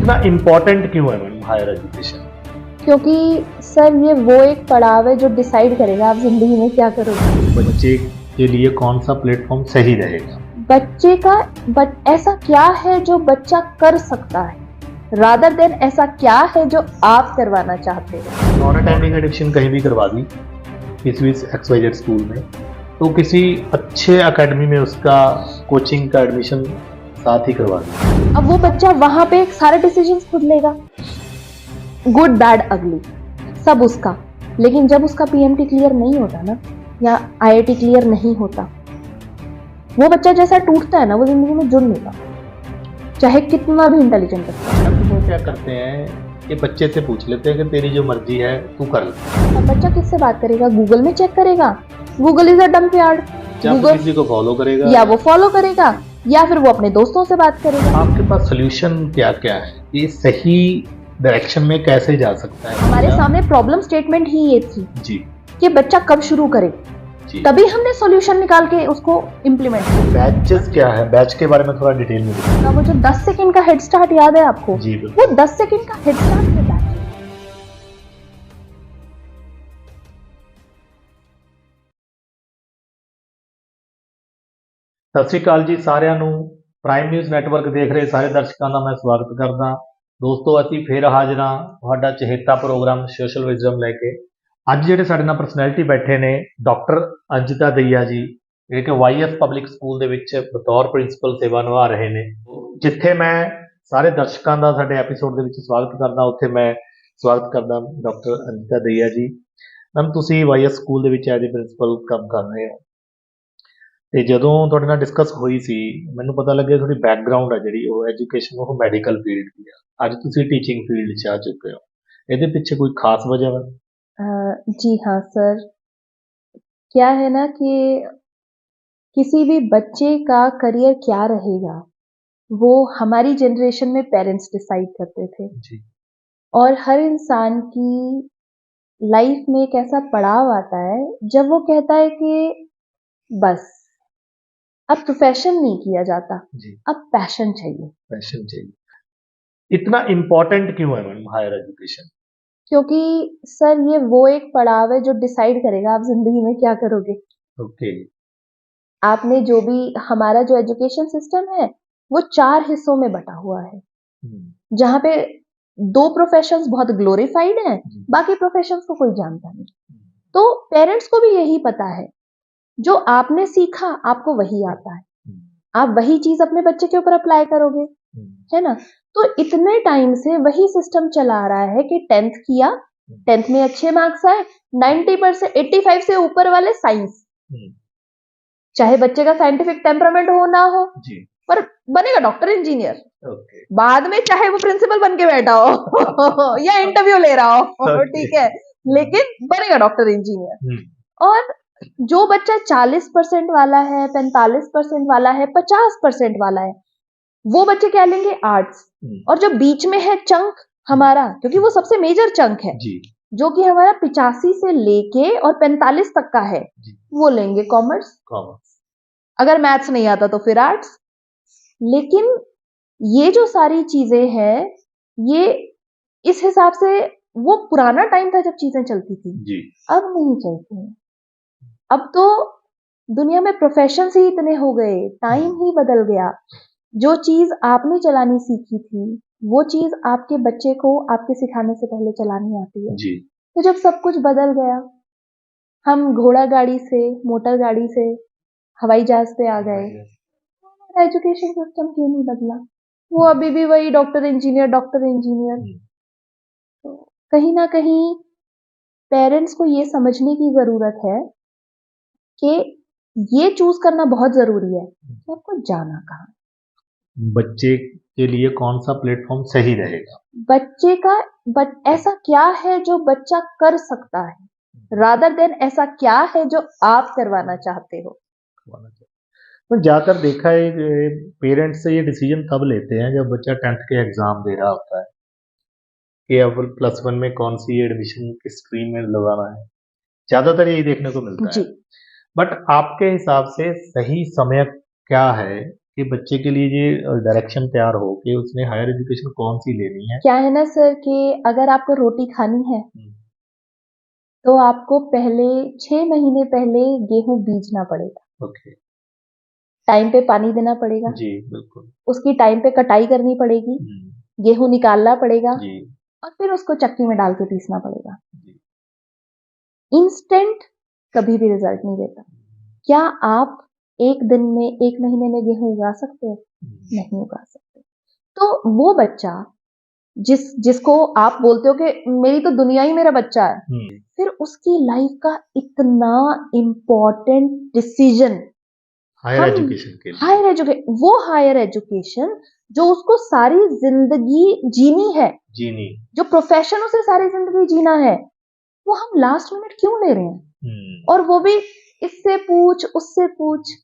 इतना इम्पोर्टेंट क्यों है मैम हायर एजुकेशन? क्योंकि सर ये वो एक पड़ाव है जो डिसाइड करेगा आप जिंदगी में क्या करोगे। बच्चे के लिए कौन सा प्लेटफॉर्म सही रहेगा? बच्चे का ऐसा क्या है जो बच्चा कर सकता है, रादर देन ऐसा क्या है जो आप करवाना चाहते हो। नॉन अटेंडिंग एडमिशन कहीं भी करवा दी किसी भी XYZ स्कूल में, तो किसी अच्छे एकेडमी में उसका कोचिंग का एडमिशन साथ ही करवा दी। अब वो बच्चा वहां पे सारे डिसीजन खुद लेगा, गुड बैड अगली सब उसका। लेकिन जब उसका PMT क्लियर नहीं होता ना, या IIT क्लियर नहीं होता, वो बच्चा जैसा टूटता है ना, वो जिंदगी में जुड़ लेगा, चाहे कितना भी इंटेलिजेंट है। अब वो क्या करते हैं कि बच्चे से पूछ लेते हैं कि तेरी जो मर्जी है तू कर ले। अब बच्चा किससे बात करेगा? गूगल में चेक करेगा। Google is a dump yard. Google किसी को फॉलो करेगा, या वो फॉलो करेगा, या फिर वो अपने दोस्तों से बात करेगा। आपके पास सोल्यूशन क्या क्या है? ये सही डायरेक्शन में कैसे जा सकता है? हमारे सामने प्रॉब्लम स्टेटमेंट ही ये थी जी कि बच्चा कब शुरू करे, तभी हमने सॉल्यूशन निकाल के उसको इम्प्लीमेंट किया। बैचेस क्या है? बैच के बारे में थोड़ा डिटेल में बताइए। वो जो 10 सेकंड का हेड स्टार्ट याद है आपको? जी बिल्कुल। वो 10 सेकंड का हेड स्टार्ट है बैच। ਸਤਿ ਸ਼੍ਰੀ ਅਕਾਲ ਜੀ ਸਾਰਿਆਂ ਨੂੰ। ਪ੍ਰਾਈਮ ਨਿਊਜ਼ ਨੈਟਵਰਕ ਦੇਖ ਰਹੇ ਸਾਰੇ ਦਰਸ਼ਕਾਂ ਦਾ ਮੈਂ ਸਵਾਗਤ ਕਰਦਾ। ਦੋਸਤੋ ਅਸੀਂ ਫੇਰ ਹਾਜ਼ਰ ਹਾਂ ਤੁਹਾਡਾ ਚਹੇਤਾ ਪ੍ਰੋਗਰਾਮ ਸੋਸ਼ਲ ਵਿਜ਼ਡਮ ਲੈ ਕੇ। ਅੱਜ ਜਿਹੜੇ ਸਾਡੇ ਨਾਲ ਪਰਸਨੈਲਿਟੀ ਬੈਠੇ ਨੇ, ਡਾਕਟਰ ਅੰਜਿਤਾ ਦਈਆ ਜੀ, ਜਿਹੜੇ ਕਿ YS ਪਬਲਿਕ ਸਕੂਲ ਦੇ ਵਿੱਚ ਬਤੌਰ ਪ੍ਰਿੰਸੀਪਲ ਸੇਵਾ ਨਿਭਾ ਰਹੇ ਨੇ। ਜਿੱਥੇ ਮੈਂ ਸਾਰੇ ਦਰਸ਼ਕਾਂ ਦਾ ਸਾਡੇ ਐਪੀਸੋਡ ਦੇ ਵਿੱਚ ਸਵਾਗਤ ਕਰਦਾ, ਉੱਥੇ ਮੈਂ ਸਵਾਗਤ ਕਰਦਾ ਡਾਕਟਰ ਅੰਜਿਤਾ ਦਈਆ ਜੀ। ਮੈਮ ਤੁਸੀਂ YS ਸਕੂਲ ਦੇ ਵਿੱਚ ਐਜ਼ ਏ ਪ੍ਰਿੰਸੀਪਲ ਕੰਮ ਕਰ ਰਹੇ ਹੋ, ਤੇ ਜਦੋਂ ਤੁਹਾਡੇ ਨਾਲ ਡਿਸਕਸ ਹੋਈ ਸੀ ਮੈਨੂੰ ਪਤਾ ਲੱਗਿਆ ਤੁਹਾਡੀ ਬੈਕਗ੍ਰਾਉਂਡ ਹੈ ਜਿਹੜੀ ਉਹ ਐਜੂਕੇਸ਼ਨ ਉਹ ਮੈਡੀਕਲ ਫੀਲਡ ਦੀ ਆ। ਅੱਜ ਤੁਸੀਂ ਟੀਚਿੰਗ ਫੀਲਡ 'ਚ ਆ ਚੁੱਕੇ ਹੋ, ਇਹਦੇ ਪਿੱਛੇ ਕੋਈ ਖਾਸ ਵਜ੍ਹਾ ਵਾ? जी हाँ सर, क्या है ना कि किसी भी बच्चे का करियर क्या रहेगा वो हमारी जनरेशन में पेरेंट्स डिसाइड करते थे, जी और हर इंसान की लाइफ में एक ऐसा पड़ाव आता है जब वो कहता है कि बस अब प्रोफेशन नहीं किया जाता, जी अब पैशन चाहिए। पैशन चाहिए। इतना इम्पोर्टेंट क्यों है मैम हायर एजुकेशन? क्योंकि सर ये वो एक पड़ाव है जो डिसाइड करेगा आप जिंदगी में क्या करोगे। ओके। आपने जो भी, हमारा जो एजुकेशन सिस्टम है वो 4 हिस्सों में बटा हुआ है, जहां पे 2 प्रोफेशंस बहुत ग्लोरीफाइड हैं, बाकी प्रोफेशंस को कोई जानता नहीं। तो पेरेंट्स को भी यही पता है, जो आपने सीखा आपको वही आता है, आप वही चीज अपने बच्चे के ऊपर अप्लाई करोगे, है ना। तो इतने टाइम से वही सिस्टम चला रहा है कि 10th किया, 10th में अच्छे मार्क्स आए, 90%, 85 से ऊपर वाले साइंस, चाहे बच्चे का साइंटिफिक टेम्परामेंट हो ना हो, जी पर बनेगा डॉक्टर इंजीनियर। ओके। बाद में चाहे वो प्रिंसिपल बन के बैठा हो या इंटरव्यू ले रहा हो, ठीक है, लेकिन बनेगा डॉक्टर इंजीनियर। और जो बच्चा 40% वाला है, 45% वाला है, 50% वाला है, वो बच्चे क्या लेंगे? आर्ट्स। और जो बीच में है चंक हमारा, क्योंकि वो सबसे मेजर चंक है जी जो कि हमारा 85 से लेके और 45 तक का है, वो लेंगे कॉमर्स। अगर मैथ्स नहीं आता तो फिर आर्ट्स। लेकिन ये जो सारी चीजें हैं, ये इस हिसाब से वो पुराना टाइम था जब चीजें चलती थी जी। अब नहीं चलती हैं। अब तो दुनिया में प्रोफेशंस ही इतने हो गए, टाइम ही बदल गया। जो चीज आपने चलानी सीखी थी वो चीज आपके बच्चे को आपके सिखाने से पहले चलानी आती है। जी तो जब सब कुछ बदल गया, हम घोड़ा गाड़ी से, मोटर गाड़ी से हवाई जहाज पे आ गए, एजुकेशन सिस्टम क्यों नहीं बदला? वो अभी भी वही डॉक्टर इंजीनियर, डॉक्टर इंजीनियर। तो कहीं ना कहीं पेरेंट्स को ये समझने की जरूरत है कि ये चूज करना बहुत जरूरी है कि आपको जाना कहाँ। बच्चे के लिए कौन सा प्लेटफॉर्म सही रहेगा? बच्चे का ऐसा क्या है जो बच्चा कर सकता है, रादर देन ऐसा क्या है जो आप करवाना चाहते हो। पर ज़्यादातर देखा है पेरेंट्स से ये डिसीजन तब लेते हैं जब बच्चा 10th के एग्ज़ाम दे रहा होता है कि अब +1 में कौन सी एडमिशन किस स्ट्रीम में लगाना है। ज़्यादातर यही देखने को मिलता है। बट आपके हिसाब से सही समय क्या है कि बच्चे के लिए ये डायरेक्शन तैयार हो कि उसने हायर एजुकेशन कौन सी लेनी है। क्या है ना सर कि अगर आपको रोटी खानी है तो आपको पहले 6 महीने पहले गेहूं बीजना पड़ेगा, ओके। टाइम पे पानी देना पड़ेगा, जी बिल्कुल। उसकी टाइम पे कटाई करनी पड़ेगी, हम्म, गेहूं निकालना पड़ेगा जी और फिर उसको चक्की में डाल के पीसना पड़ेगा। जी। इंस्टेंट कभी भी रिजल्ट नहीं देता। क्या आप एक दिन में, एक महीने में गेहूं उगा सकते हैं? नहीं उगा सकते। तो वो बच्चा जिसको आप बोलते हो कि मेरी तो दुनिया ही मेरा बच्चा है, फिर उसकी लाइफ का इतना इम्पोर्टेंट डिसीजन हायर एजुकेशन के लिए, हायर एजुकेशन जो उसको सारी जिंदगी जीनी है, जीनी, जो प्रोफेशन उसे सारी जिंदगी जीना है, वो हम लास्ट मिनट क्यों ले रहे हैं? और वो भी इससे पूछ उससे पूछ।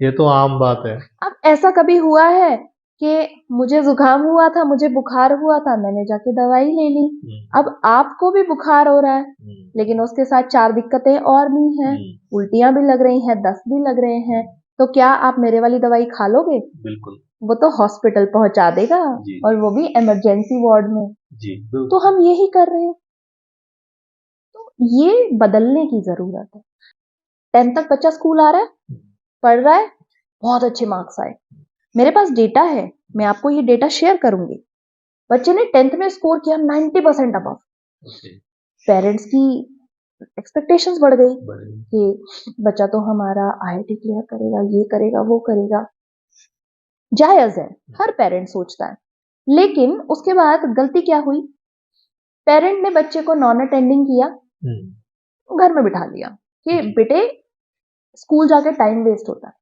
ये तो आम बात है। अब ऐसा कभी हुआ है कि मुझे जुकाम हुआ था, मुझे बुखार हुआ था, मैंने जाके दवाई ले ली, अब आपको भी बुखार हो रहा है लेकिन उसके साथ 4 दिक्कतें और भी हैं, उल्टियां भी लग रही हैं, दस्त भी लग रहे हैं, तो क्या आप मेरे वाली दवाई खा लोगे? बिल्कुल। वो तो हॉस्पिटल पहुंचा देगा और वो भी इमरजेंसी वार्ड में। जी तो हम यही कर रहे हैं, तो ये बदलने की जरूरत है। 10th तक बच्चा स्कूल आ रहा है, पढ़ रहा है, बहुत अच्छे मार्क्स आए, मेरे पास डेटा है, मैं आपको ये डेटा शेयर करूंगी। बच्चे ने 10th में स्कोर किया 90% अबव, पेरेंट्स की एक्सपेक्टेशंस बढ़ गई कि बच्चा तो हमारा आईआईटी क्लियर करेगा, ये करेगा, वो करेगा। जायज है, हर पेरेंट सोचता है, लेकिन उसके बाद गलती क्या हुई? पेरेंट ने बच्चे को नॉन अटेंडिंग किया, घर में बिठा लिया कि बेटे स्कूल जाके टाइम वेस्ट होता है,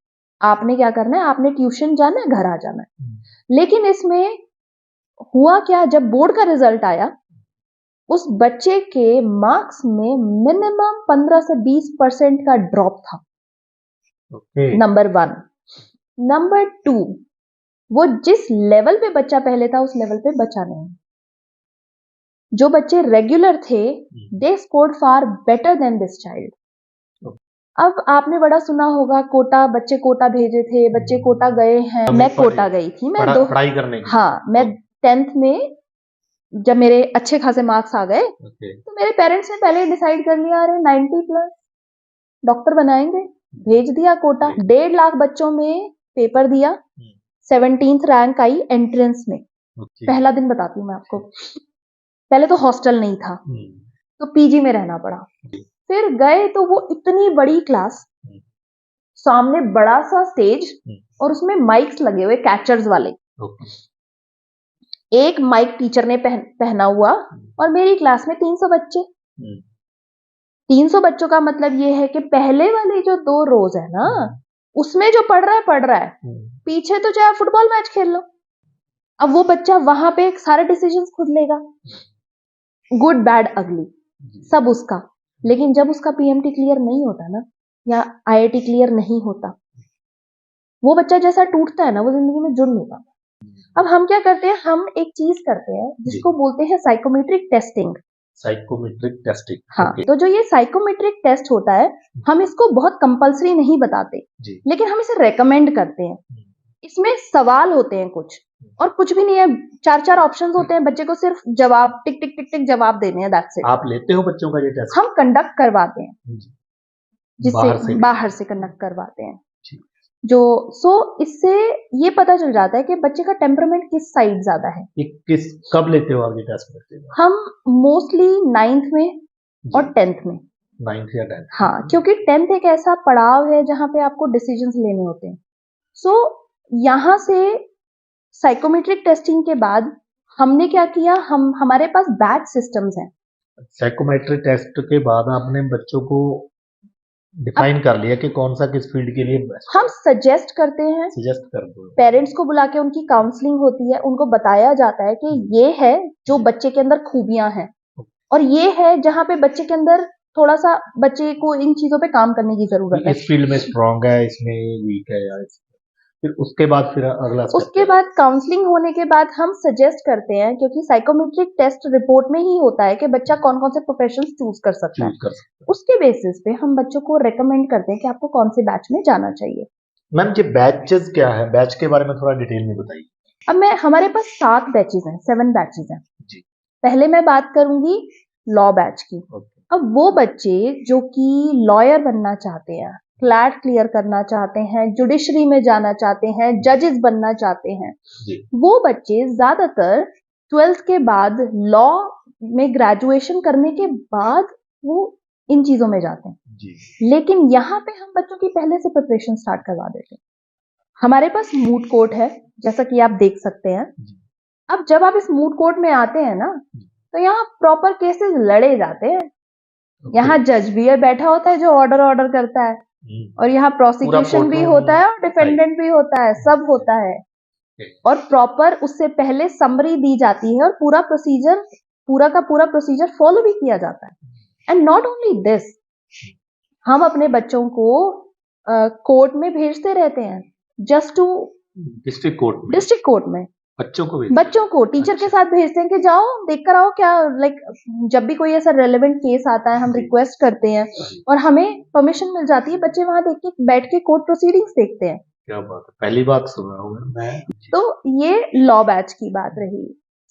आपने क्या करना है, आपने ट्यूशन जाना है, घर आ जाना है। लेकिन इसमें हुआ क्या, जब बोर्ड का रिजल्ट आया उस बच्चे के मार्क्स में मिनिमम 15 से 20% का ड्रॉप था। नंबर 1। नंबर 2, वो जिस लेवल पे बच्चा पहले था उस लेवल पे बचा नहीं। जो बच्चे रेगुलर थे they scored far better than this child. अब आपने बड़ा सुना होगा कोटा, बच्चे कोटा भेजे थे, बच्चे कोटा गए हैं। मैं कोटा गई थी, मैं पढ़ाई करने की। हाँ, मैं 10th में जब मेरे अच्छे खासे मार्क्स आ गए तो मेरे पेरेंट्स ने पहले डिसाइड कर लिया, अरे 90 प्लस डॉक्टर बनाएंगे, भेज दिया कोटा। 1.5 लाख बच्चों में पेपर दिया, 17th रैंक आई एंट्रेंस में। पहला दिन बताती हूँ मैं आपको, पहले तो हॉस्टल नहीं था तो पीजी में रहना पड़ा, फिर गए तो वो इतनी बड़ी क्लास, सामने बड़ा सा स्टेज और उसमें माइक्स लगे हुए कैचर्स वाले, एक माइक टीचर ने पहना हुआ और मेरी क्लास में 300 बच्चे। 300 बच्चों का मतलब ये है कि पहले वाले जो 2 रोज है ना उसमें जो पढ़ रहा है, पीछे तो चाहे फुटबॉल मैच खेल लो। अब वो बच्चा वहां पे सारे डिसीजंस खुद लेगा, गुड बैड अगली सब उसका। लेकिन जब उसका पीएमटी क्लियर नहीं होता ना या आईआईटी क्लियर नहीं होता, वो बच्चा जैसा टूटता है ना वो जिंदगी में जुड़ नहीं पाता। अब हम क्या करते हैं, हम एक चीज करते हैं जिसको बोलते हैं साइकोमेट्रिक टेस्टिंग। साइकोमेट्रिक टेस्टिंग, हाँ, तो जो ये साइकोमेट्रिक टेस्ट होता है हम इसको बहुत कंपलसरी नहीं बताते, लेकिन हम इसे रेकमेंड करते हैं। इसमें सवाल होते हैं कुछ और कुछ भी नहीं है, 4 ऑप्शंस होते हैं, बच्चे को सिर्फ जवाब टिक टिक टिक टिक जवाब देने हैं, दैट्स इट। आप लेते हो बच्चों का ये टेस्ट? हम कंडक्ट करवाते हैं, जिससे बाहर से कंडक्ट करवाते हैं जो इससे ये पता चल जाता है कि बच्चे का टेम्परामेंट किस साइड ज्यादा है। ये कब लेते हो आप ये टेस्ट करते हो? हम मोस्टली 9th में और 10th में। 9th या 10th? हाँ, क्योंकि 10th एक ऐसा पड़ाव है जहां पे आपको डिसीजंस लेने होते हैं। यहाँ से साइकोमेट्रिक टेस्टिंग के बाद हमने क्या किया, हमारे पास बैच सिस्टम्स हैं। साइकोमेट्रिक टेस्ट के बाद आपने बच्चों को डिफाइन कर लिया कि कौन सा किस फील्ड के लिए बेस्ट। हम सजेस्ट करते हैं, सजेस्ट कर दो, पेरेंट्स को बुला के उनकी काउंसलिंग होती है, उनको बताया जाता है कि ये है जो बच्चे के अंदर खूबियां हैं और ये है जहां पे बच्चे के अंदर थोड़ा सा बच्चे को इन चीजों पे काम करने की जरूरत है। इस फील्ड में स्ट्रांग है, इसमें वीक है या फिर उसके बाद फिर अगला स्टेप। उसके बाद काउंसलिंग होने के बाद हम सजेस्ट करते हैं, क्योंकि साइकोमेट्रिक टेस्ट रिपोर्ट में ही होता है कि बच्चा कौन कौन से प्रोफेशंस चूज कर सकता है। उसके बेसिस पे हम बच्चों को रेकमेंड करते हैं कि आपको कौन से बैच में जाना चाहिए। मैम ये बैचेस क्या है, बैच के बारे में थोड़ा डिटेल में बताइए। अब हमारे पास 7 बैचेस हैं, 7 बैचेस हैं जी। पहले मैं बात करूंगी लॉ बैच की। अब वो बच्चे जो कि लॉयर बनना चाहते हैं, क्लैट क्लियर करना चाहते हैं, जुडिशरी में जाना चाहते हैं, जजेस बनना चाहते हैं, जी। वो बच्चे ज्यादातर 12th के बाद लॉ में ग्रेजुएशन करने के बाद वो इन चीजों में जाते हैं। जी। लेकिन यहाँ पे हम बच्चों की पहले से प्रिपरेशन स्टार्ट करवा देते हैं। हमारे पास मूट कोर्ट है, जैसा कि आप देख सकते हैं। जी। अब जब आप इस मूट कोर्ट में आते हैं ना, तो यहाँ प्रॉपर केसेस लड़े जाते हैं। यहाँ जज भी है बैठा होता है जो ऑर्डर करता है, और यहाँ प्रोसिक्यूशन भी होता है और डिफेंडेंट भी होता है, सब होता है। और प्रॉपर उससे पहले समरी दी जाती है और पूरा का पूरा प्रोसीजर फॉलो भी किया जाता है। एंड नॉट ओनली दिस, हम अपने बच्चों को कोर्ट में भेजते रहते हैं, जस्ट टू डिस्ट्रिक्ट कोर्ट में बच्चों को टीचर के साथ भेजते हैं कि जाओ देख कर आओ क्या, लाइक जब भी कोई ऐसा रेलेवेंट केस आता है हम रिक्वेस्ट करते हैं और हमें परमिशन मिल जाती है, बच्चे वहां बैठ के कोर्ट प्रोसीडिंग्स देखते हैं। क्या बात है, पहली बात सुन रहा हूँ मैं। तो ये लॉ बैच की बात रही।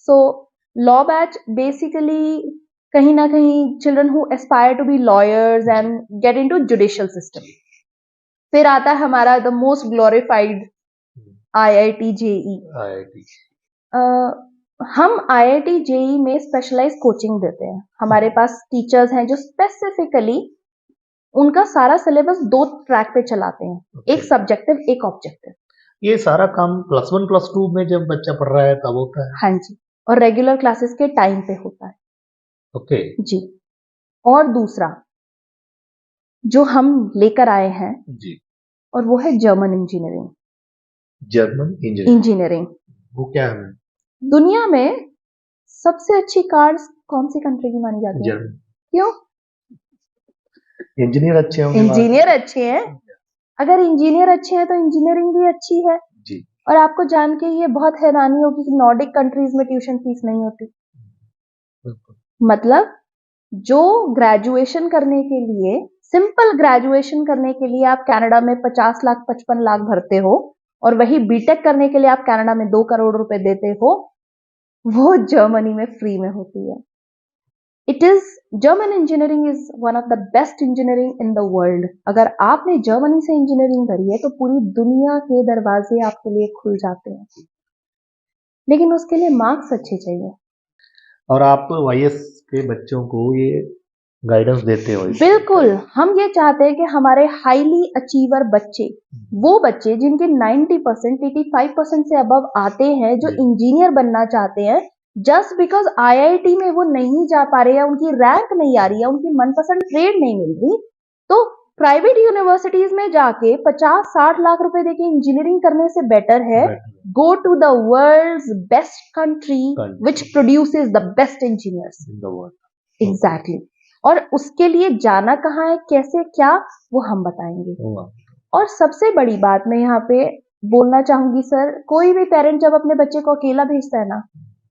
सो लॉ बैच बेसिकली कहीं ना कहीं children who aspire to be lawyers and get into judicial system. फिर आता है हमारा the most glorified IIT JEE। हम IIT JEE में स्पेशलाइज कोचिंग देते हैं। हमारे पास टीचर्स हैं जो स्पेसिफिकली उनका सारा सिलेबस 2 ट्रैक पे चलाते हैं, एक सब्जेक्टिव एक ऑब्जेक्टिव। ये सारा काम +1 +2 में जब बच्चा पढ़ रहा है तब होता है? हाँ जी, और रेगुलर क्लासेस के टाइम पे होता है। ओके जी। और दूसरा जो हम लेकर आए हैं जी, और वो है जर्मन इंजीनियरिंग। इंजीनियरिंग वो क्या है? दुनिया में सबसे अच्छी कार्स कौन सी कंट्री की मानी जाती है? क्यों? इंजीनियर अच्छे होंगे। इंजीनियर अच्छे हैं। अगर इंजीनियर अच्छे हैं तो इंजीनियरिंग भी अच्छी है जी। और आपको जान के ये बहुत हैरानी होगी कि नॉर्डिक कंट्रीज में ट्यूशन फीस नहीं होती। मतलब जो ग्रेजुएशन करने के लिए, सिंपल ग्रेजुएशन करने के लिए आप कनाडा में 50 लाख 55 लाख भरते हो और वही बीटेक करने के लिए आप कनाडा में 2 करोड़ रुपए देते हो, वो जर्मनी में फ्री में होती है। German engineering is one of the best engineering in the world. अगर आपने जर्मनी से इंजीनियरिंग करी है तो पूरी दुनिया के दरवाजे आपके लिए खुल जाते हैं, लेकिन उसके लिए मार्क्स अच्छे चाहिए। और आप YS के बच्चों को ये गाइडेंस देते हो? बिल्कुल, हम ये चाहते हैं कि हमारे हाईली अचीवर बच्चे, वो बच्चे जिनके 90% 85% से अबव आते हैं, जो इंजीनियर बनना चाहते हैं, जस्ट बिकॉज IIT में वो नहीं जा पा रहे हैं, उनकी रैंक नहीं आ रही है, उनकी मनपसंद ट्रेड नहीं मिल रही, तो प्राइवेट यूनिवर्सिटीज में जाके 50-60 लाख रुपए देके इंजीनियरिंग करने से बेटर है go to the world's best country which produces the best engineers in the world. Exactly. और उसके लिए जाना कहाँ है, कैसे, क्या, वो हम बताएंगे। और सबसे बड़ी बात मैं यहाँ पे बोलना चाहूंगी सर, कोई भी पेरेंट जब अपने बच्चे को अकेला भेजता है ना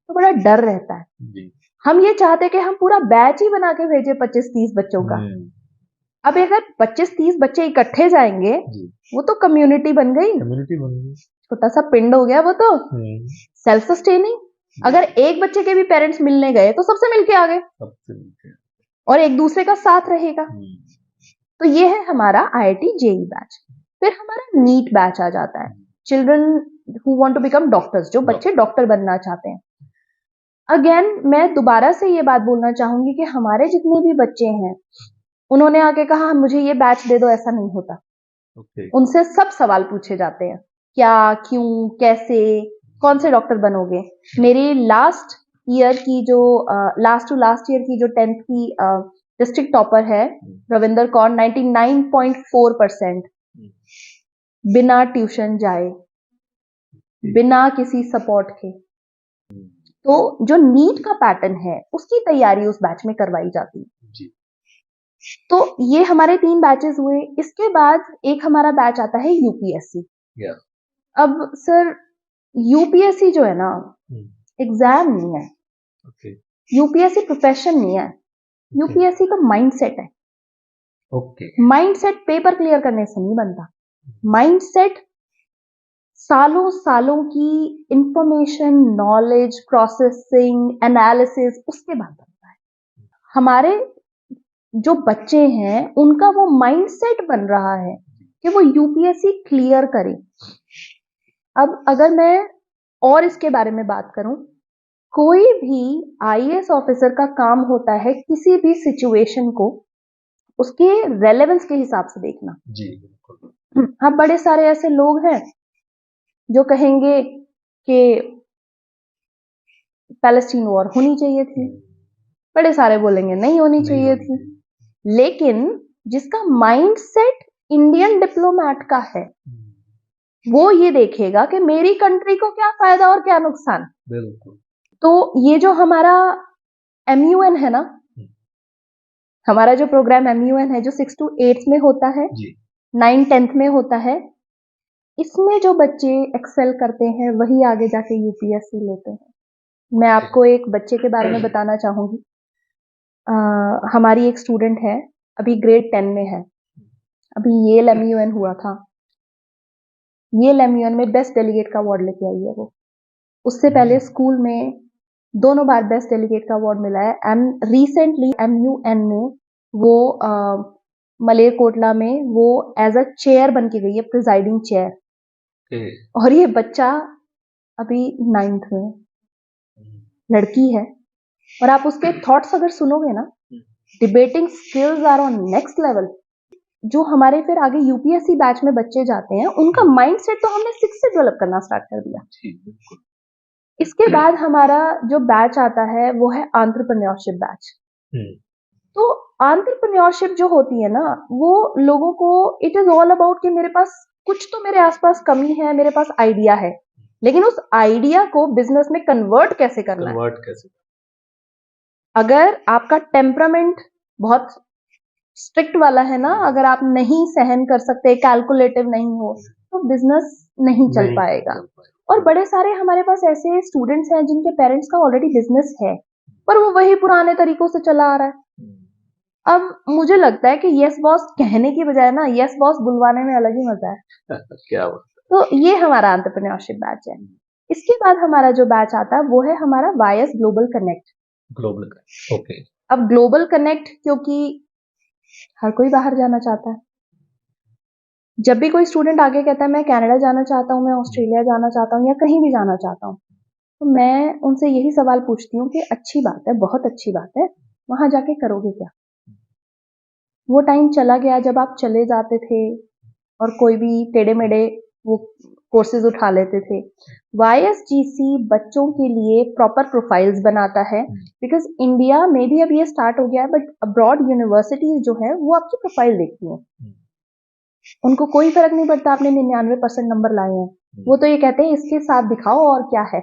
तो बड़ा डर रहता है जी। हम ये चाहते हैं कि हम पूरा बैच ही बना के भेजे 25-30 बच्चों का। अब अगर 25-30 बच्चे इकट्ठे जाएंगे वो तो कम्युनिटी बन गई, छोटा सा पिंड हो गया वो तो, सेल्फ सस्टेनिंग। अगर एक बच्चे के भी पेरेंट्स मिलने गए तो सबसे मिलके आ गए और एक दूसरे का साथ रहेगा। तो ये है हमारा IIT JEE बैच। फिर हमारा नीट बैच आ जाता है, children who want to become doctors, जो बच्चे डॉक्टर बनना चाहते हैं। अगेन मैं दोबारा से ये बात बोलना चाहूंगी कि हमारे जितने भी बच्चे हैं उन्होंने आके कहा मुझे ये बैच दे दो, ऐसा नहीं होता। उनसे सब सवाल पूछे जाते हैं, क्या, क्यों, कैसे, कौन से डॉक्टर बनोगे। मेरी लास्ट टू लास्ट ईयर की जो 10th की डिस्ट्रिक्ट टॉपर है रविंदर कौर, 99.4% बिना ट्यूशन जाए, बिना किसी सपोर्ट के। तो जो नीट का पैटर्न है उसकी तैयारी उस बैच में करवाई जाती है जी। तो ये हमारे 3 बैचेस हुए। इसके बाद एक हमारा बैच आता है UPSC। अब सर UPSC जो है ना एग्जाम नहीं है, UPSC प्रोफेशन नहीं है, UPSC तो माइंडसेट है। माइंडसेट पेपर क्लियर करने से नहीं बनता, माइंडसेट सालों सालों की इंफॉर्मेशन, नॉलेज, प्रोसेसिंग, एनालिसिस उसके बाद बनता है। हमारे जो बच्चे हैं उनका वो माइंडसेट बन रहा है कि वो यूपीएससी क्लियर करें। अब अगर मैं और इसके बारे में बात करूं, कोई भी आईएएस ऑफिसर का काम होता है किसी भी सिचुएशन को उसके रेलेवेंस के हिसाब से देखना। जी बिल्कुल। अब बड़े सारे ऐसे लोग हैं जो कहेंगे कि पैलेस्टीन वॉर होनी चाहिए थी, बड़े सारे बोलेंगे नहीं होनी चाहिए थी। लेकिन जिसका माइंडसेट इंडियन डिप्लोमैट का है वो ये देखेगा कि मेरी कंट्री को क्या फायदा और क्या नुकसान। बिल्कुल। तो ये जो हमारा MUN है ना, हमारा जो प्रोग्राम MUN है जो 6 to 8 में होता है, 9 10th में होता है, इसमें जो बच्चे एक्सेल करते हैं वही आगे जाके यूपीएससी लेते हैं। मैं आपको एक बच्चे के बारे में बताना चाहूंगी। हमारी एक स्टूडेंट है, अभी ग्रेड 10 में है, अभी येल MUN हुआ था, येल MUN में बेस्ट डेलीगेट का अवार्ड लेके आई है वो। उससे पहले स्कूल में दोनों बार बेस्ट डेलीगेट का अवार्ड मिला है। एंड रिसेंटली MUN में वो मलेरकोटला में वो एज अ चेयर बन के गई है, प्रिजाइडिंग चेयर। और ये बच्चा अभी 9th में, लड़की है। और आप उसके थॉट्स अगर सुनोगे ना, debating skills are on next level. जो हमारे फिर आगे यूपीएससी बैच में बच्चे जाते हैं उनका माइंडसेट तो हमने 6 से डेवलप करना स्टार्ट कर दिया। इसके बाद हमारा जो बैच आता है वो है एंटरप्रेन्योरशिप बैच। तो एंटरप्रेन्योरशिप जो होती है ना, वो लोगों को इट इज ऑल अबाउट कि मेरे पास कुछ तो मेरे आसपास कमी है, मेरे पास आइडिया है, लेकिन उस आइडिया को बिजनेस में कन्वर्ट कैसे करना है। अगर आपका टेम्परामेंट बहुत स्ट्रिक्ट वाला है ना, अगर आप नहीं सहन कर सकते, कैलकुलेटिव नहीं हो, तो बिजनेस नहीं चल पाएगा। और बड़े सारे हमारे पास ऐसे स्टूडेंट्स हैं जिनके पेरेंट्स का ऑलरेडी बिजनेस है पर वो वही पुराने तरीकों से चला आ रहा है। अब मुझे लगता है कि यस बॉस कहने की बजाय ना यस बॉस बुलवाने में अलग ही मजा है। क्या तो ये हमारा एंटरप्रेन्योरशिप बैच है। इसके बाद हमारा जो बैच आता है वो है हमारा वायस ग्लोबल कनेक्ट। ओके। अब ग्लोबल कनेक्ट क्योंकि हर कोई बाहर जाना चाहता है। जब भी कोई स्टूडेंट आगे कहता है मैं कनाडा जाना चाहता हूँ, मैं ऑस्ट्रेलिया जाना चाहता हूँ या कहीं भी जाना चाहता हूँ, तो मैं उनसे यही सवाल पूछती हूँ कि अच्छी बात है, बहुत अच्छी बात है, वहां जाके करोगे क्या। वो टाइम चला गया जब आप चले जाते थे और कोई भी टेढ़े मेढ़े वो कोर्सेज उठा लेते थे। YSGC बच्चों के लिए प्रॉपर प्रोफाइल्स बनाता है, बिकॉज इंडिया में भी अब ये स्टार्ट हो गया है, बट अब्रॉड यूनिवर्सिटीज जो है वो आपकी प्रोफाइल देखती हैं। उनको कोई फर्क नहीं पड़ता आपने 99% नंबर लाए हैं, वो तो ये कहते हैं इसके साथ दिखाओ और क्या है।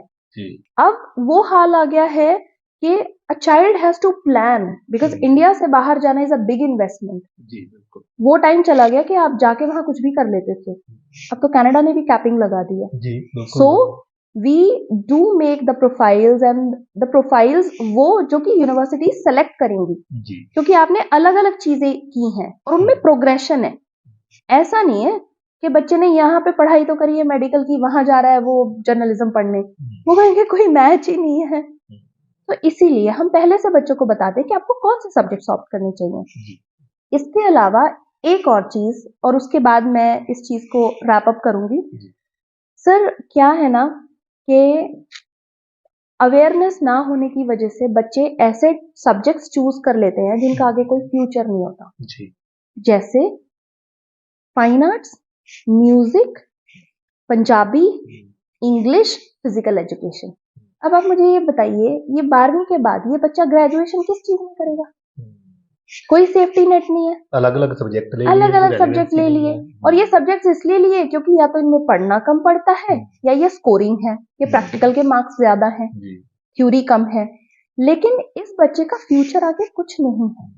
अब वो हाल आ गया है कि a child has to plan, because India से बाहर जाना इज अ बिग इन्वेस्टमेंट। वो टाइम चला गया कि आप जाके वहां कुछ भी कर लेते थे। अब तो कनाडा ने भी कैपिंग लगा दी है। So we do make the profiles, and the profiles वो जो कि यूनिवर्सिटी सेलेक्ट करेंगी, क्योंकि आपने अलग अलग चीजें की हैं और उनमें प्रोग्रेशन है। ऐसा नहीं है कि बच्चे ने यहाँ पे पढ़ाई तो करी है मेडिकल की, वहां जा रहा है वो जर्नलिज्म पढ़ने, वो कहेंगे कोई मैच ही नहीं है। तो इसीलिए हम पहले से बच्चों को बताते हैं कि आपको कौन से सब्जेक्ट ऑप्ट करने चाहिए। इसके अलावा एक और चीज, और उसके बाद मैं इस चीज को रैप अप करूंगी। सर क्या है ना कि अवेयरनेस ना होने की वजह से बच्चे ऐसे सब्जेक्ट्स चूज कर लेते हैं जिनका आगे कोई फ्यूचर नहीं होता, जैसे fine arts, music, Punjabi, English, physical education. अब आप मुझे ये बताइए, ये 12वीं के बाद ये बच्चा ग्रेजुएशन किस चीज में करेगा? कोई सेफ्टी नेट नहीं है, अलग अलग सब्जेक्ट ले लिए। और ये सब्जेक्ट्स इसलिए लिए क्योंकि या तो इनमें पढ़ना कम पड़ता है या ये स्कोरिंग है, ये प्रैक्टिकल के मार्क्स ज्यादा हैं, थ्योरी कम है। लेकिन इस बच्चे का फ्यूचर आगे कुछ नहीं है।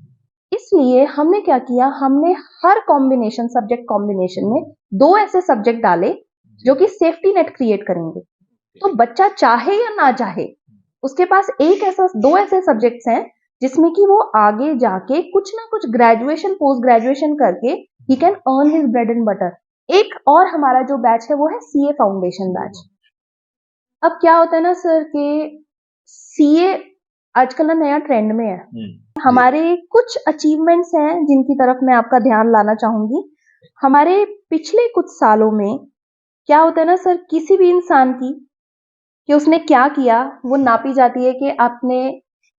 इसलिए हमने क्या किया, हमने हर कॉम्बिनेशन, सब्जेक्ट कॉम्बिनेशन में 2 ऐसे सब्जेक्ट डाले जो कि सेफ्टी नेट क्रिएट करेंगे। तो बच्चा चाहे या ना चाहे उसके पास 2 ऐसे सब्जेक्ट्स हैं जिसमें कि वो आगे जाके कुछ ना कुछ ग्रेजुएशन, पोस्ट ग्रेजुएशन करके he can earn his bread and butter. एक और हमारा जो बैच है वो है सीए फाउंडेशन बैच। अब क्या होता है ना सर कि सीए आजकल ना नया ट्रेंड में है। हमारे कुछ अचीवमेंट्स हैं जिनकी तरफ मैं आपका ध्यान लाना चाहूंगी। हमारे पिछले कुछ सालों में क्या होता है ना सर, किसी भी इंसान की कि उसने क्या किया वो नापी जाती है कि आपने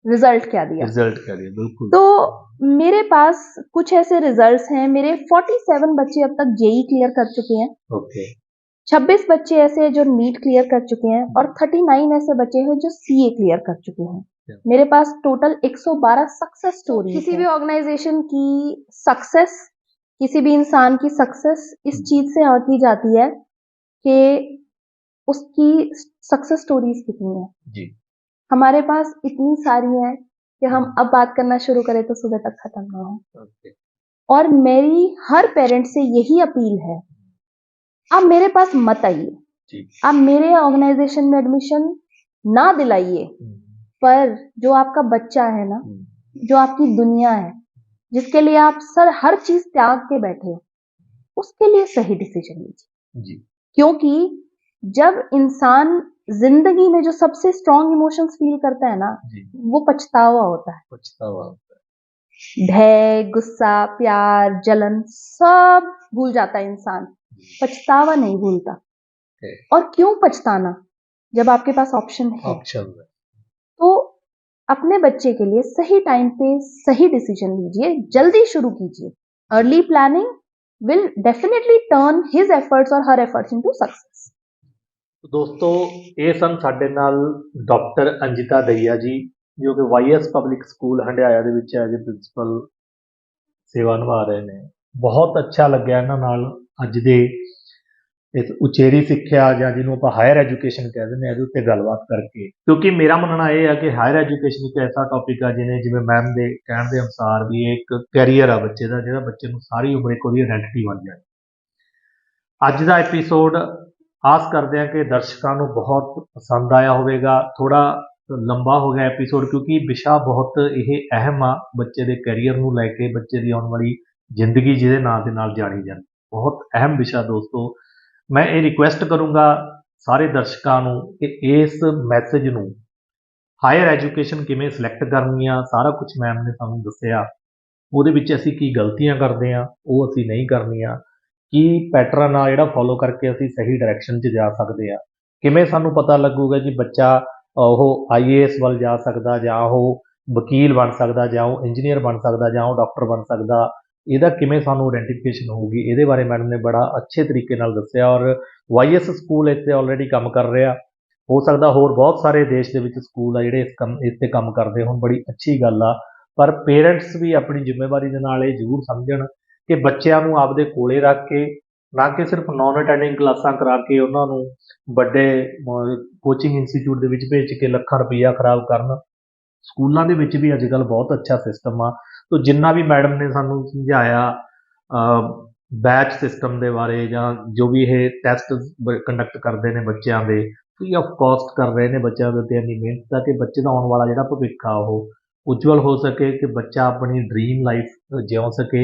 रिजल्ट क्या दिया। रिजल्ट करिए बिल्कुल। तो मेरे पास कुछ ऐसे रिजल्ट्स हैं, मेरे 47 बच्चे अब तक जेई क्लियर कर चुके हैं। ओके 26 बच्चे ऐसे हैं जो नीट क्लियर कर चुके हैं और 39 ऐसे बच्चे हैं जो सीए क्लियर कर चुके हैं। मेरे पास टोटल 112 सक्सेस स्टोरी। किसी भी ऑर्गेनाइजेशन की सक्सेस, किसी भी इंसान की सक्सेस इस चीज से आंकी जाती है कि उसकी सक्सेस स्टोरीज कितनी है। जी हमारे पास इतनी सारी हैं कि हम अब बात करना शुरू करें तो सुबह तक खत्म ना हो। ओके और मेरी हर पेरेंट से यही अपील है, आप मेरे पास मत आइए, जी आप मेरे ऑर्गेनाइजेशन में एडमिशन ना दिलाइए, पर जो आपका बच्चा है ना, जो आपकी दुनिया है, जिसके लिए आप सर हर चीज त्याग के बैठे हो, उसके लिए सही डिसीजन लीजिए। जी क्योंकि जब इंसान जिंदगी में जो सबसे स्ट्रॉन्ग इमोशंस फील करता है ना, जी वो पछतावा होता है। पछतावा भय, गुस्सा, प्यार, जलन सब भूल जाता है इंसान, पछतावा नहीं भूलता। है और क्यों पछताना जब आपके पास ऑप्शन है। ऑप्शन है। तो अपने बच्चे के लिए सही टाइम पे सही डिसीजन लीजिए, जल्दी शुरू कीजिए। Early planning will definitely turn his efforts और हर एफर्ट्स इनटू सक्सेस। ਦੋਸਤੋ ਇਹ ਸਨ ਸਾਡੇ ਨਾਲ ਡਾਕਟਰ ਅੰਜਿਤਾ ਦਈਆ ਜੀ ਜੋ ਕਿ ਵਾਈਐਸ ਪਬਲਿਕ ਸਕੂਲ ਹੰਡਿਆਇਆ ਦੇ ਵਿੱਚ ਐਜ਼ ਅ ਪ੍ਰਿੰਸੀਪਲ ਸੇਵਾ ਨਿਭਾ ਰਹੇ ਨੇ। ਬਹੁਤ ਅੱਛਾ ਲੱਗਿਆ ਇਹਨਾਂ ਨਾਲ ਅੱਜ ਦੇ ਇਸ ਉਚੇਰੀ ਸਿੱਖਿਆ ਜਾਂ ਜਿਹਨੂੰ ਆਪਾਂ ਹਾਇਰ ਐਜੂਕੇਸ਼ਨ ਕਹਿ ਦਿੰਦੇ ਹਾਂ ਇਹਦੇ ਉੱਤੇ ਗੱਲਬਾਤ ਕਰਕੇ, ਕਿਉਂਕਿ ਮੇਰਾ ਮੰਨਣਾ ਇਹ ਆ ਕਿ ਹਾਇਰ ਐਜੂਕੇਸ਼ਨ ਇੱਕ ਐਸਾ ਟੌਪਿਕ ਆ ਜਿਹਨੇ ਜਿਵੇਂ ਮੈਮ ਦੇ ਕਹਿਣ ਦੇ ਅਨੁਸਾਰ ਵੀ ਇਹ ਇੱਕ ਕੈਰੀਅਰ ਆ ਬੱਚੇ ਦਾ, ਜਿਹੜਾ ਬੱਚੇ ਨੂੰ ਸਾਰੀ ਉਮਰ ਇੱਕ ਉਹਦੀ ਆਇਡੈਂਟੀਟੀ ਬਣ ਜਾਏ। ਅੱਜ ਦਾ ਐਪੀਸੋਡ ਆਸ ਕਰਦੇ ਹਾਂ ਕਿ ਦਰਸ਼ਕਾਂ ਨੂੰ ਬਹੁਤ ਪਸੰਦ ਆਇਆ ਹੋਵੇਗਾ। ਥੋੜਾ ਲੰਬਾ ਹੋ ਗਿਆ ਐਪੀਸੋਡ ਕਿਉਂਕਿ ਵਿਸ਼ਾ ਬਹੁਤ ਇਹ ਅਹਿਮ ਆ ਬੱਚੇ ਦੇ ਕੈਰੀਅਰ ਨੂੰ ਲੈ ਕੇ, ਬੱਚੇ ਦੀ ਆਉਣ ਵਾਲੀ ਜ਼ਿੰਦਗੀ ਜਿਹਦੇ ਨਾਂ ਦੇ ਨਾਲ ਜਾਣੀ ਜਾਂਦੀ, ਬਹੁਤ ਅਹਿਮ ਵਿਸ਼ਾ ਦੋਸਤੋ। ਮੈਂ ਇਹ ਰਿਕੁਐਸਟ ਕਰੂੰਗਾ ਸਾਰੇ ਦਰਸ਼ਕਾਂ ਨੂੰ ਕਿ ਇਸ ਮੈਸੇਜ ਨੂੰ ਹਾਇਰ ਐਜੂਕੇਸ਼ਨ ਕਿਵੇਂ ਸਿਲੈਕਟ ਕਰਨੀ ਆ, ਸਾਰਾ ਕੁਝ ਮੈਮ ਨੇ ਸਾਨੂੰ ਦੱਸਿਆ। ਉਹਦੇ ਵਿੱਚ ਅਸੀਂ ਕੀ ਗਲਤੀਆਂ ਕਰਦੇ ਆ ਉਹ ਅਸੀਂ ਨਹੀਂ ਕਰਨੀਆਂ, ਕੀ ਪੈਟਰਨ ਆ ਜਿਹੜਾ ਫੋਲੋ ਕਰਕੇ ਅਸੀਂ ਸਹੀ ਡਾਇਰੈਕਸ਼ਨ 'ਚ ਜਾ ਸਕਦੇ ਆ, ਕਿਵੇਂ ਸਾਨੂੰ ਪਤਾ ਲੱਗੂਗਾ ਜੀ ਬੱਚਾ ਉਹ IAS ਵੱਲ ਜਾ ਸਕਦਾ ਜਾਂ ਉਹ ਵਕੀਲ ਬਣ ਸਕਦਾ ਜਾਂ ਉਹ ਇੰਜੀਨੀਅਰ ਬਣ ਸਕਦਾ ਜਾਂ ਉਹ ਡਾਕਟਰ ਬਣ ਸਕਦਾ, ਇਹਦਾ ਕਿਵੇਂ ਸਾਨੂੰ ਆਇਡੈਂਟੀਫਿਕੇਸ਼ਨ ਹੋਊਗੀ, ਇਹਦੇ ਬਾਰੇ ਮੈਡਮ ਨੇ ਬੜਾ ਅੱਛੇ ਤਰੀਕੇ ਨਾਲ ਦੱਸਿਆ। ਔਰ YS ਸਕੂਲ ਇੱਥੇ ਆਲਰੇਡੀ ਕੰਮ ਕਰ ਰਿਹਾ, ਹੋ ਸਕਦਾ ਹੋਰ ਬਹੁਤ ਸਾਰੇ ਦੇਸ਼ ਦੇ ਵਿੱਚ ਸਕੂਲ ਆ ਜਿਹੜੇ ਇਸ 'ਤੇ ਕੰਮ ਕਰਦੇ ਹੋਣ, ਬੜੀ ਅੱਛੀ ਗੱਲ ਆ। ਪਰ ਪੇਰੈਂਟਸ ਵੀ ਆਪਣੀ ਜ਼ਿੰਮੇਵਾਰੀ ਦੇ ਨਾਲ ਇਹ ਜ਼ਰੂਰ ਸਮਝਣ ਕਿ ਬੱਚਿਆਂ ਨੂੰ ਆਪਦੇ ਕੋਲੇ ਰੱਖ ਕੇ, ਨਾ ਕਿ ਸਿਰਫ ਨਾਨ ਅਟੈਂਡਿੰਗ ਕਲਾਸਾਂ ਕਰਾ ਕੇ ਉਹਨਾਂ ਨੂੰ ਵੱਡੇ ਕੋਚਿੰਗ ਇੰਸਟੀਚਿਊਟ ਦੇ ਵਿੱਚ ਭੇਜ ਕੇ ਲੱਖਾਂ ਰੁਪਈਆ ਖਰਾਬ ਕਰਨ। ਸਕੂਲਾਂ ਦੇ ਵਿੱਚ ਵੀ ਅੱਜ ਕੱਲ੍ਹ ਬਹੁਤ ਅੱਛਾ ਸਿਸਟਮ ਆ। ਤੋ ਜਿੰਨਾ ਵੀ ਮੈਡਮ ਨੇ ਸਾਨੂੰ ਸਮਝਾਇਆ ਬੈਚ ਸਿਸਟਮ ਦੇ ਬਾਰੇ ਜਾਂ ਜੋ ਵੀ ਇਹ ਟੈਸਟ ਕੰਡਕਟ ਕਰਦੇ ਨੇ ਬੱਚਿਆਂ ਦੇ, ਫ੍ਰੀ ਆਫ ਕਾਸਟ ਕਰ ਰਹੇ ਨੇ ਬੱਚਿਆਂ ਦੇ ਉੱਤੇ ਇੰਨੀ ਮਿਹਨਤ ਦਾ ਕਿ ਬੱਚੇ ਦਾ ਆਉਣ ਵਾਲਾ ਜਿਹੜਾ ਭਵਿੱਖ ਆ ਉਹ ਉਜਵਲ ਹੋ ਸਕੇ, ਕਿ ਬੱਚਾ ਆਪਣੀ ਡਰੀਮ ਲਾਈਫ ਜਿਉ ਸਕੇ।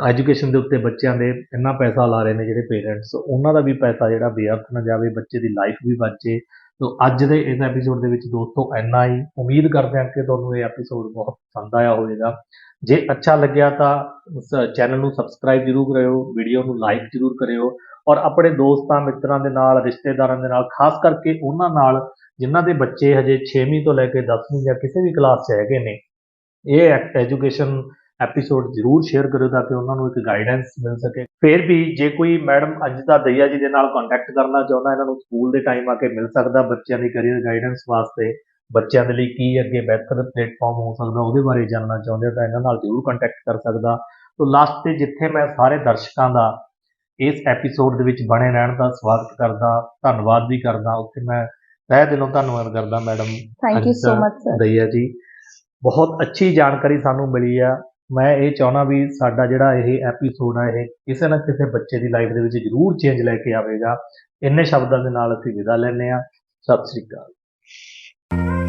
ਐਜੂਕੇਸ਼ਨ ਦੇ ਉੱਤੇ ਬੱਚਿਆਂ ਦੇ ਇੰਨਾ ਪੈਸਾ ਲਾ ਰਹੇ ਨੇ ਜਿਹੜੇ ਪੇਰੈਂਟਸ, ਉਹਨਾਂ ਦਾ ਵੀ ਪੈਸਾ ਜਿਹੜਾ ਬੇਅਰਥ ਨਾ ਜਾਵੇ, ਬੱਚੇ ਦੀ ਲਾਈਫ ਵੀ ਬਚੇ। ਤੋ ਅੱਜ ਦੇ ਇਸ ਐਪੀਸੋਡ ਦੇ ਵਿੱਚ ਦੋਸਤੋ ਇੰਨਾ ਹੀ। ਉਮੀਦ ਕਰਦੇ ਹਾਂ ਕਿ ਤੁਹਾਨੂੰ ਇਹ ਐਪੀਸੋਡ ਬਹੁਤ ਪਸੰਦ ਆਇਆ ਹੋਵੇਗਾ। ਜੇ ਅੱਛਾ ਲੱਗਿਆ ਤਾਂ ਉਸ ਚੈਨਲ ਨੂੰ ਸਬਸਕ੍ਰਾਈਬ ਜ਼ਰੂਰ ਕਰਿਓ, ਵੀਡੀਓ ਨੂੰ ਲਾਈਕ ਜ਼ਰੂਰ ਕਰਿਓ ਔਰ ਆਪਣੇ ਦੋਸਤਾਂ ਮਿੱਤਰਾਂ ਦੇ ਨਾਲ, ਰਿਸ਼ਤੇਦਾਰਾਂ ਦੇ ਨਾਲ, ਖਾਸ ਕਰਕੇ ਉਹਨਾਂ ਨਾਲ ਜਿਨ੍ਹਾਂ ਦੇ ਬੱਚੇ ਹਜੇ 6ਵੀਂ ਤੋਂ ਲੈ ਕੇ 10ਵੀਂ ਜਾਂ ਕਿਸੇ ਵੀ ਕਲਾਸ 'ਚ ਹੈਗੇ ਨੇ, ਇਹ ਐਜੂਕੇਸ਼ਨ ਐਪੀਸੋਡ ਜ਼ਰੂਰ ਸ਼ੇਅਰ ਕਰਿਓ ਤਾਂ ਕਿ ਉਹਨਾਂ ਨੂੰ ਇੱਕ ਗਾਈਡੈਂਸ ਮਿਲ ਸਕੇ। ਫਿਰ ਵੀ ਜੇ ਕੋਈ ਮੈਡਮ ਅੰਜਿਤਾ ਦਈਆ ਜੀ ਦੇ ਨਾਲ ਕੰਟੈਕਟ ਕਰਨਾ ਚਾਹੁੰਦਾ, ਇਹਨਾਂ ਨੂੰ ਸਕੂਲ ਦੇ ਟਾਈਮ ਆ ਕੇ ਮਿਲ ਸਕਦਾ ਬੱਚਿਆਂ ਦੀ ਕਰੀਅਰ ਗਾਈਡੈਂਸ ਵਾਸਤੇ, ਬੱਚਿਆਂ ਦੇ ਲਈ ਕੀ ਅੱਗੇ ਬਿਹਤਰ ਪਲੇਟਫਾਰਮ ਹੋ ਸਕਦਾ ਉਹਦੇ ਬਾਰੇ ਜਾਣਨਾ ਚਾਹੁੰਦੇ ਹੋ ਤਾਂ ਇਹਨਾਂ ਨਾਲ ਜ਼ਰੂਰ ਕੰਟੈਕਟ ਕਰ ਸਕਦਾ। ਤੋ ਲਾਸਟ 'ਤੇ ਜਿੱਥੇ ਮੈਂ ਸਾਰੇ ਦਰਸ਼ਕਾਂ ਦਾ ਇਸ ਐਪੀਸੋਡ ਦੇ ਵਿੱਚ ਬਣੇ ਰਹਿਣ ਦਾ ਸਵਾਗਤ ਕਰਦਾ, ਧੰਨਵਾਦ ਵੀ ਕਰਦਾ, ਉੱਥੇ ਮੈਂ ਤਹਿ ਦਿਲੋਂ ਧੰਨਵਾਦ ਕਰਦਾ madam thank you so much sir. ਦਈਆ ਜੀ। ਬਹੁਤ ਅੱਛੀ ਜਾਣਕਾਰੀ ਸਾਨੂੰ ਮਿਲੀ ਆ। ਮੈਂ ਇਹ ਚਾਹੁੰਦਾ ਵੀ ਸਾਡਾ ਜਿਹੜਾ ਇਹ ਐਪੀਸੋਡ ਆ ਇਹ ਕਿਸੇ ਨਾ ਕਿਸੇ ਬੱਚੇ ਦੀ ਲਾਈਫ ਦੇ ਵਿੱਚ ਜ਼ਰੂਰ ਚੇਂਜ ਲੈ ਕੇ ਆਵੇਗਾ। ਇੰਨੇ ਸ਼ਬਦਾਂ ਦੇ ਨਾਲ ਅਸੀਂ ਵਿਦਾ ਲੈਂਦੇ ਹਾਂ। ਸਤਿ ਸ੍ਰੀ ਅਕਾਲ।